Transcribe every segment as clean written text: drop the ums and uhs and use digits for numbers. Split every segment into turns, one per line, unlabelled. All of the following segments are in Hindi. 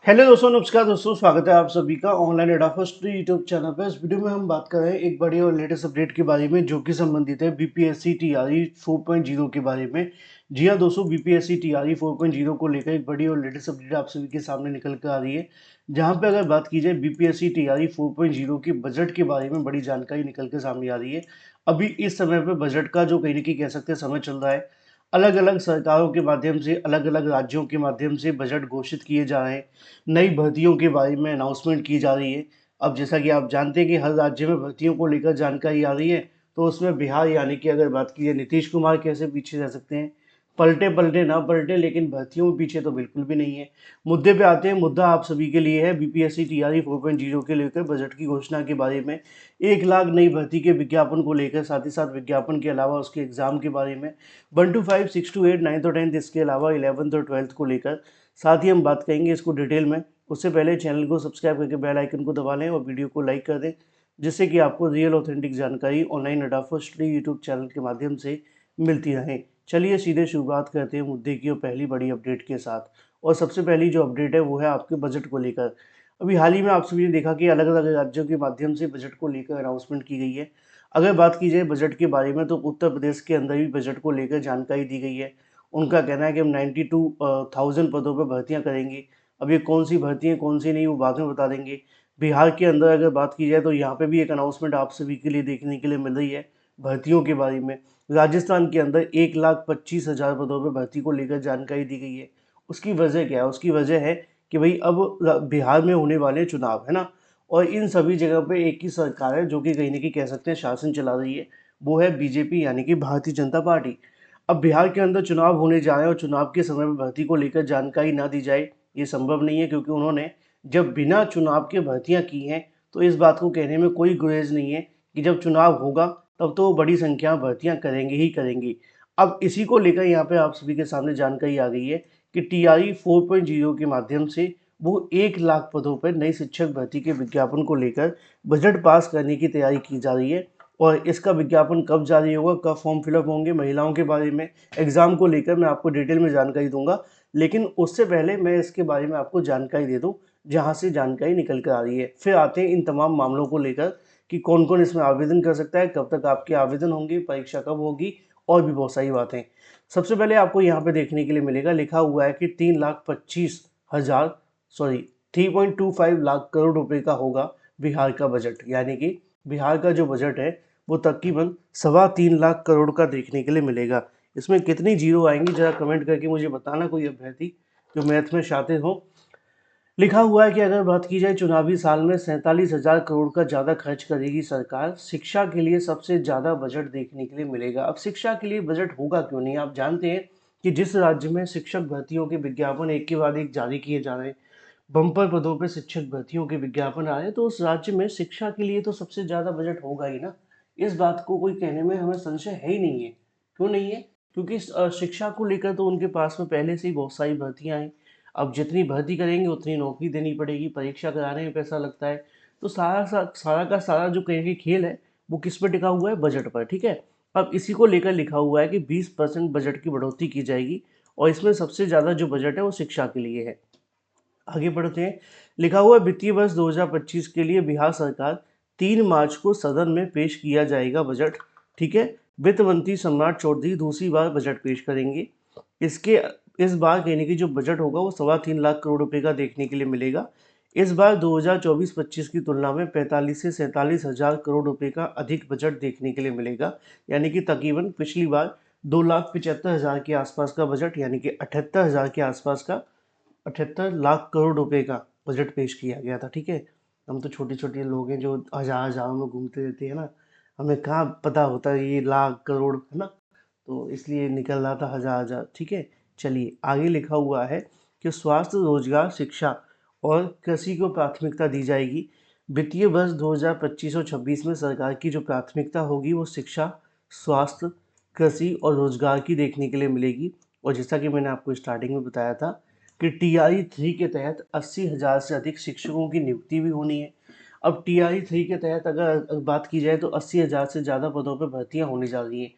हेलो दोस्तों, नमस्कार दोस्तों, स्वागत है आप सभी का ऑनलाइन एडा फर्स्ट यूट्यूब चैनल पर। इस वीडियो में हम बात कर रहे हैं एक बड़ी और लेटेस्ट अपडेट के बारे में जो कि संबंधित है बीपीएससी टीआरई 4.0 के बारे में। जी हाँ दोस्तों, बीपीएससी टीआरई 4.0 को लेकर एक बड़ी और लेटेस्ट अपडेट आप सभी के सामने निकल कर आ रही है, जहाँ पे अगर बात की जाए बीपीएससी टीआरई 4.0 के बजट के बारे में बड़ी जानकारी निकल कर सामने आ रही है। अभी इस समय पे बजट का जो कहीं ना कहीं कह सकते हैं समय चल रहा है। अलग अलग सरकारों के माध्यम से, अलग अलग राज्यों के माध्यम से बजट घोषित किए जा रहे हैं। नई भर्तियों के बारे में अनाउंसमेंट की जा रही है। अब जैसा कि आप जानते हैं कि हर राज्य में भर्तियों को लेकर जानकारी आ रही है, तो उसमें बिहार यानी कि अगर बात की जाए नीतीश कुमार कैसे पीछे रह सकते हैं। पलटे पलटे ना पलटे, लेकिन भर्तियों में पीछे तो बिल्कुल भी नहीं है। मुद्दे पे आते हैं। मुद्दा आप सभी के लिए है बीपीएससी टीआरई 4.0 के लेकर बजट की घोषणा के बारे में। 1 लाख नई भर्ती के विज्ञापन को लेकर, साथ ही साथ विज्ञापन के अलावा उसके एग्जाम के बारे में, 1 to 5, 6 to 8, 9 और 10, इसके अलावा 11th और 12th को लेकर साथ ही हम बात करेंगे इसको डिटेल में। उससे पहले चैनल को सब्सक्राइब करके बेल आइकन को दबा लें और वीडियो को लाइक कर दें, जिससे कि आपको रियल ऑथेंटिक जानकारी ऑनलाइन अड्डा फर्स्ट यूट्यूब चैनल के माध्यम से मिलती रहे। चलिए सीधे शुरुआत करते हैं मुद्दे की और पहली बड़ी अपडेट के साथ। और सबसे पहली जो अपडेट है वो है आपके बजट को लेकर। अभी हाल ही में आप सभी ने देखा कि अलग अलग राज्यों के माध्यम से बजट को लेकर अनाउंसमेंट की गई है। अगर बात की जाए बजट के बारे में, तो उत्तर प्रदेश के अंदर भी बजट को लेकर जानकारी दी गई है। उनका कहना है कि हम 92,000 पदों पर भर्तियां करेंगे। अब ये कौन सी भर्ती है कौन सी नहीं वो बाद में बता देंगे। बिहार के अंदर अगर बात की जाए तो यहाँ पे भी एक अनाउंसमेंट आप सभी के लिए देखने के लिए मिल रही है भर्तियों के बारे में। राजस्थान के अंदर 1,25,000 पदों पर भर्ती को लेकर जानकारी दी गई है। उसकी वजह क्या है? उसकी वजह है कि भाई अब बिहार में होने वाले चुनाव है ना, और इन सभी जगह पे एक ही सरकार है जो कि कहीं ना कहीं कह सकते हैं शासन चला रही है। वो है बीजेपी यानी कि भारतीय जनता पार्टी। अब बिहार के अंदर चुनाव होने जा रहे हैं और चुनाव के समय में भर्ती को लेकर जानकारी ना दी जाए, ये संभव नहीं है, क्योंकि उन्होंने जब बिना चुनाव के भर्तियां की हैं तो इस बात को कहने में कोई गुरेज नहीं है कि जब चुनाव होगा तब तो वो बड़ी संख्या में भर्तियां करेंगे ही करेंगे। अब इसी को लेकर यहाँ पे आप सभी के सामने जानकारी आ गई है कि टीआरई 4.0 के माध्यम से वो 1 लाख पदों पर नई शिक्षक भर्ती के विज्ञापन को लेकर बजट पास करने की तैयारी की जा रही है। और इसका विज्ञापन कब जारी होगा, कब फॉर्म फिलअप होंगे, महिलाओं के बारे में, एग्जाम को लेकर मैं आपको डिटेल में जानकारी दूंगा। लेकिन उससे पहले मैं इसके बारे में आपको जानकारी दे दूं जहां से जानकारी निकल कर आ रही है। फिर आते हैं इन तमाम मामलों को लेकर कि कौन कौन इसमें आवेदन कर सकता है, कब तक आपके आवेदन होंगे, परीक्षा कब होगी, और भी बहुत सारी बातें। सबसे पहले आपको यहाँ पे देखने के लिए मिलेगा, लिखा हुआ है कि 3,25,000 सॉरी 3.25 लाख करोड़ रुपए का होगा बिहार का बजट। यानी कि बिहार का जो बजट है वो तकरीबन 3.25 लाख करोड़ का देखने के लिए मिलेगा। इसमें कितनी जीरो आएंगी जरा कमेंट करके मुझे बताना, कोई अभ्यर्थी जो मैथ में शातिर हो। लिखा हुआ है कि अगर बात की जाए चुनावी साल में 47,000 करोड़ का ज़्यादा खर्च करेगी सरकार। शिक्षा के लिए सबसे ज़्यादा बजट देखने के लिए मिलेगा। अब शिक्षा के लिए बजट होगा क्यों नहीं? आप जानते हैं कि जिस राज्य में शिक्षक भर्तियों के विज्ञापन एक के बाद एक जारी किए जा रहे हैं, बम्पर पदों पे शिक्षक भर्तियों के विज्ञापन आ रहे हैं, तो उस राज्य में शिक्षा के लिए तो सबसे ज़्यादा बजट होगा ही ना। इस बात को कोई कहने में हमें संशय है ही नहीं है। क्यों नहीं है? क्योंकि शिक्षा को लेकर तो उनके पास में पहले से ही बहुत सारी भर्तियां हैं। अब जितनी भर्ती करेंगे उतनी नौकरी देनी पड़ेगी, परीक्षा कराने में पैसा लगता है। तो सारा का सारा जो कहेंगे खेल है वो किस पर टिका हुआ है? बजट पर। ठीक है। अब इसी को लेकर लिखा हुआ है कि 20% बजट की बढ़ोतरी की जाएगी, और इसमें सबसे ज़्यादा जो बजट है वो शिक्षा के लिए है। आगे बढ़ते हैं। लिखा हुआ है वित्तीय वर्ष 2025 के लिए बिहार सरकार 3 मार्च को सदन में पेश किया जाएगा बजट। ठीक है। वित्त मंत्री सम्राट चौधरी दूसरी बार बजट पेश करेंगे। इसके इस बार यानी कि जो बजट होगा वो 3.25 लाख करोड़ रुपए का देखने के लिए मिलेगा। इस बार 2024-25 की तुलना में 45 से 47,000 करोड़ रुपए का अधिक बजट देखने के लिए मिलेगा। यानी कि तकरीबन पिछली बार 2,75,000 के आसपास का बजट, यानी कि 78,000 के आसपास का, 78 लाख करोड़ रुपए का बजट पेश किया गया था। ठीक है। हम तो छोटे छोटे लोग हैं जो हजार हजारों में घूमते रहते हैं ना, हमें कहाँ पता होता है ये लाख करोड़ है ना, तो इसलिए निकल रहा था हजार हजार। ठीक है। चलिए आगे लिखा हुआ है कि स्वास्थ्य, रोजगार, शिक्षा और कृषि को प्राथमिकता दी जाएगी। वित्तीय वर्ष 2025 और 26 में सरकार की जो प्राथमिकता होगी वो शिक्षा, स्वास्थ्य, कृषि और रोजगार की देखने के लिए मिलेगी। और जैसा कि मैंने आपको स्टार्टिंग में बताया था कि टीआरई 3 के तहत 80,000 से अधिक शिक्षकों की नियुक्ति भी होनी है। अब टीआरई 3 के तहत अगर बात की जाए तो 80,000 से ज़्यादा पदों पर भर्तियां होने जा रही हैं।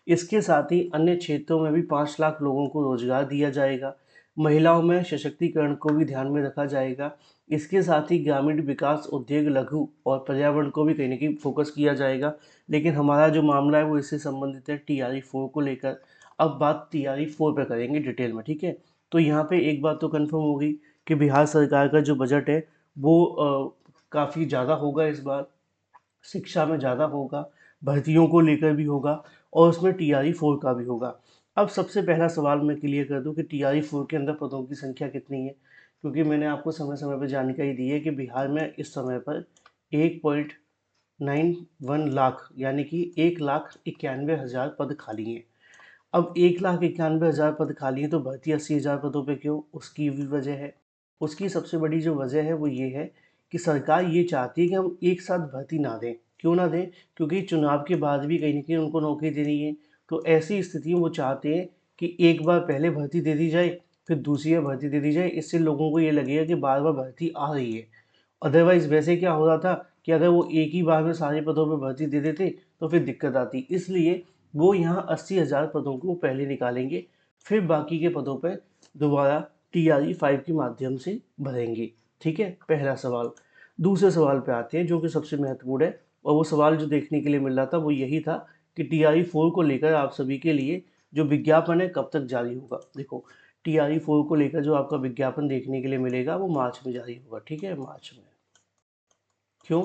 इसके साथ ही अन्य क्षेत्रों में भी 5 लाख लोगों को रोजगार दिया जाएगा। महिलाओं में सशक्तिकरण को भी ध्यान में रखा जाएगा। इसके साथ ही ग्रामीण विकास, उद्योग, लघु और पर्यावरण को भी कहीं न कहीं फोकस किया जाएगा। लेकिन हमारा जो मामला है वो इससे संबंधित है TRE 4 को लेकर। अब बात TRE 4 पे करेंगे डिटेल में, ठीक है? तो यहाँ पे एक बात तो कन्फर्म हो गई कि बिहार सरकार का जो बजट है वो काफ़ी ज़्यादा होगा इस बार। शिक्षा में ज़्यादा होगा, भर्तियों को लेकर भी होगा और उसमें TRE 4 का भी होगा। अब सबसे पहला सवाल मैं क्लियर कर दूं कि TRE 4 के अंदर पदों की संख्या कितनी है, क्योंकि मैंने आपको समय समय पर जानकारी दी है कि बिहार में इस समय पर 1.91 लाख यानी कि 1,91,000 पद खाली हैं। अब 1,91,000 पद खाली हैं तो भर्ती 80,000 पदों पे क्यों? उसकी भी वजह है। उसकी सबसे बड़ी जो वजह है वो ये है कि सरकार ये चाहती है कि हम एक साथ भर्ती ना दें। क्यों ना दें? क्योंकि चुनाव के बाद भी कहीं न कहीं उनको नौकरी देनी है। तो ऐसी स्थिति में वो चाहते हैं कि एक बार पहले भर्ती दे दी जाए, फिर दूसरी बार भर्ती दे दी जाए। इससे लोगों को ये लगेगा कि बार-बार भर्ती आ रही है। अदरवाइज़ वैसे क्या हो रहा था कि अगर वो एक ही बार में सारे पदों पे भर्ती दे देते तो फिर दिक्कत आती। इसलिए वो यहाँ 80,000 पदों को पहले निकालेंगे, फिर बाकी के पदों पे दोबारा TRE 5 के माध्यम से भरेंगे। ठीक है? पहला सवाल। दूसरे सवाल पे आते हैं जो कि सबसे महत्वपूर्ण है, और वो सवाल जो देखने के लिए मिल रहा था वो यही था कि TRE 4 को लेकर आप सभी के लिए जो विज्ञापन है कब तक जारी होगा। देखो, TRE 4 को लेकर जो आपका विज्ञापन देखने के लिए मिलेगा वो मार्च में जारी होगा। ठीक है? मार्च में। क्यों?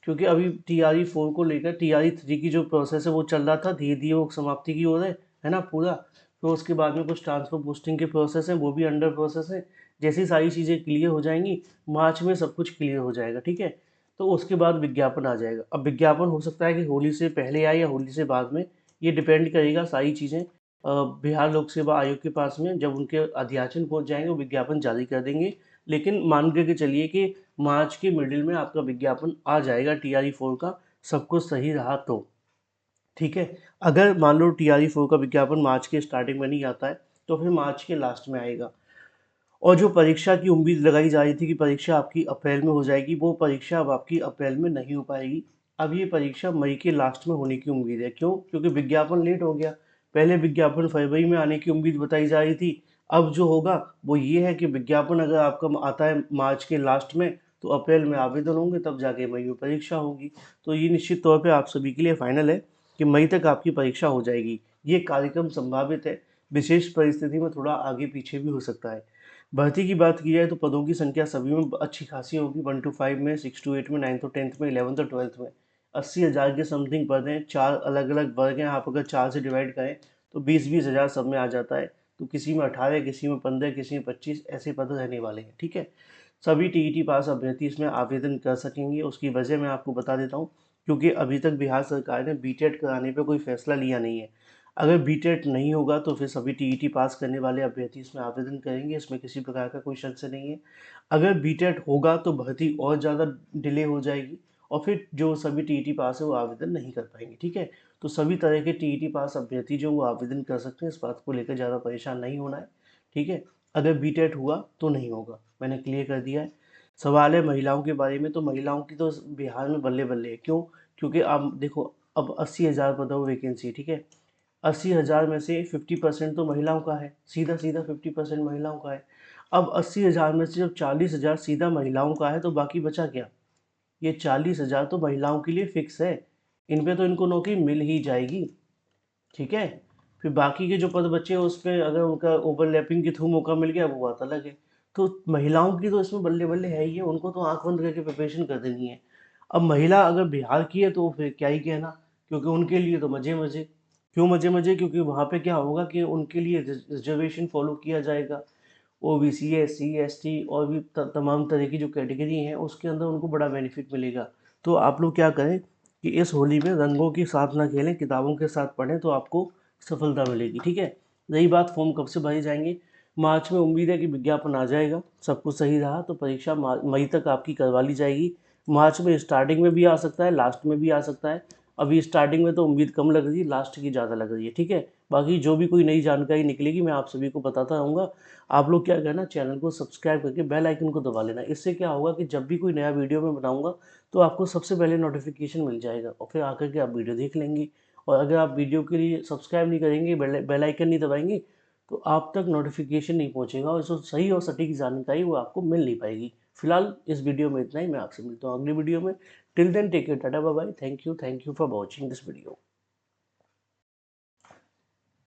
क्योंकि अभी TRE 4 को लेकर TRE 3 की जो प्रोसेस है वो चल रहा था, धीरे-धीरे वो समाप्ति की ओर है ना पूरा? तो उसके बाद में कुछ ट्रांसफर पोस्टिंग के प्रोसेस हैं, वो भी अंडर प्रोसेस है। जैसी सारी चीज़ें क्लियर हो जाएँगी, मार्च में सब कुछ क्लियर हो जाएगा, ठीक है? तो उसके बाद विज्ञापन आ जाएगा। अब विज्ञापन हो सकता है कि होली से पहले आए या होली से बाद में, ये डिपेंड करेगा सारी चीज़ें बिहार लोक सेवा आयोग के पास में। जब उनके अध्याचन पहुँच जाएँगे, वो विज्ञापन जारी कर देंगे। लेकिन मान के चलिए कि मार्च के मिडिल में आपका विज्ञापन आ जाएगा TRE 4 का, सब कुछ सही रहा तो। ठीक है? अगर मान लो TRE 4 का विज्ञापन मार्च के स्टार्टिंग में नहीं आता है, तो फिर मार्च के लास्ट में आएगा। और जो परीक्षा की उम्मीद लगाई जा रही थी कि परीक्षा आपकी अप्रैल में हो जाएगी, वो परीक्षा अब आपकी अप्रैल में नहीं हो पाएगी। अब ये परीक्षा मई के लास्ट में होने की उम्मीद है। क्यों? क्योंकि विज्ञापन लेट हो गया। पहले विज्ञापन फरवरी में आने की उम्मीद बताई जा रही थी। अब जो होगा वो ये है कि विज्ञापन अगर आपका आता है मार्च के लास्ट में, तो अप्रैल में आवेदन होंगे, तब जाके मई में परीक्षा होगी। तो ये निश्चित तौर पे आप सभी के लिए फाइनल है कि मई तक आपकी परीक्षा हो जाएगी। ये कार्यक्रम संभावित है, विशेष परिस्थिति में थोड़ा आगे पीछे भी हो सकता है। भर्ती की बात की जाए तो पदों की संख्या सभी में अच्छी खासी होगी। 1 to 5 में, 6 to 8 में, 9 to 10 में, 11 to 12 में 80,000 के समथिंग पद हैं। 4 अलग-अलग वर्ग हैं। आप अगर 4 से डिवाइड करें तो 20-20 हज़ार सब में आ जाता है। तो किसी में 18, किसी में 15, किसी में 25 ऐसे पद रहने वाले हैं। ठीक है? सभी TET पास अभ्यर्थी इसमें आवेदन कर सकेंगे। उसकी वजह मैं आपको बता देता हूँ, क्योंकि अभी तक बिहार सरकार ने BTET कराने पे कोई फैसला लिया नहीं है। अगर BTET नहीं होगा तो फिर सभी TET पास करने वाले अभ्यर्थी इसमें आवेदन करेंगे, इसमें किसी प्रकार का कोई शक से नहीं है। अगर BTET होगा तो भर्ती और ज़्यादा डिले हो जाएगी और फिर जो सभी TET पास है वो आवेदन नहीं कर पाएंगे। ठीक है? तो सभी तरह के TET पास अभ्यर्थी जो वो आवेदन कर सकते हैं, इस बात को लेकर ज़्यादा परेशान नहीं होना है। ठीक है? अगर BTET हुआ तो नहीं होगा, मैंने क्लियर कर दिया है। सवाल है महिलाओं के बारे में, तो महिलाओं की तो बिहार में बल्ले-बल्ले है। क्यों? क्योंकि आप देखो, अब 80,000 पदों वैकेंसी, ठीक है? 80,000 में से 50% तो महिलाओं का है, सीधा-सीधा 50% महिलाओं का है। अब 80,000 में से जब 40,000 सीधा महिलाओं का है तो बाकी बचा क्या? ये 40,000 तो महिलाओं के लिए फिक्स है। इन पे तो इनको नौकरी मिल ही जाएगी। ठीक है? फिर बाकी के जो पद बचे हैं उसमें अगर उनका ओवरलैपिंग के थ्रू मौका मिल गया वो बात अलग है। तो महिलाओं की तो इसमें बल्ले-बल्ले है ही है, उनको तो आँख बंद करके प्रिपरेशन कर देनी है। अब महिला अगर बिहार की है तो फिर क्या ही कहना, क्योंकि उनके लिए तो मज़े-मज़े। क्यों मज़े-मज़े? क्योंकि वहाँ पे क्या होगा कि उनके लिए रिज़र्वेशन फ़ॉलो किया जाएगा। OBC, SC, ST और भी तमाम तरह की जो कैटेगरी हैं उसके अंदर उनको बड़ा बेनिफिट मिलेगा। तो आप लोग क्या करें कि इस होली में रंगों के साथ ना खेलें, किताबों के साथ पढ़ें तो आपको सफलता मिलेगी। ठीक है? रही बात फॉर्म कब से भरे जाएंगे, मार्च में उम्मीद है कि विज्ञापन आ जाएगा। सब कुछ सही रहा तो परीक्षा मई तक आपकी करवा ली जाएगी। मार्च में स्टार्टिंग में भी आ सकता है, लास्ट में भी आ सकता है। अभी स्टार्टिंग में तो उम्मीद कम लग रही है, लास्ट की ज़्यादा लग रही है। ठीक है? बाकी जो भी कोई नई जानकारी निकलेगी मैं आप सभी को बताता रहूँगा। आप लोग क्या करना, चैनल को सब्सक्राइब करके बेल आइकन को दबा लेना। इससे क्या होगा कि जब भी कोई नया वीडियो मैं बनाऊंगा तो आपको सबसे पहले नोटिफिकेशन मिल जाएगा और फिर आकर के आप वीडियो देख लेंगे। और अगर आप वीडियो के लिए सब्सक्राइब नहीं करेंगे, बेल आइकन नहीं दबाएंगे, तो आप तक नोटिफिकेशन नहीं पहुंचेगा और जो सही और सटीक जानकारी वो आपको मिल नहीं पाएगी। फिलहाल इस वीडियो में इतना ही। मैं आपसे मिलता हूँ अगली वीडियो में। Till then take care, tata bye bye. Thank you for watching this video.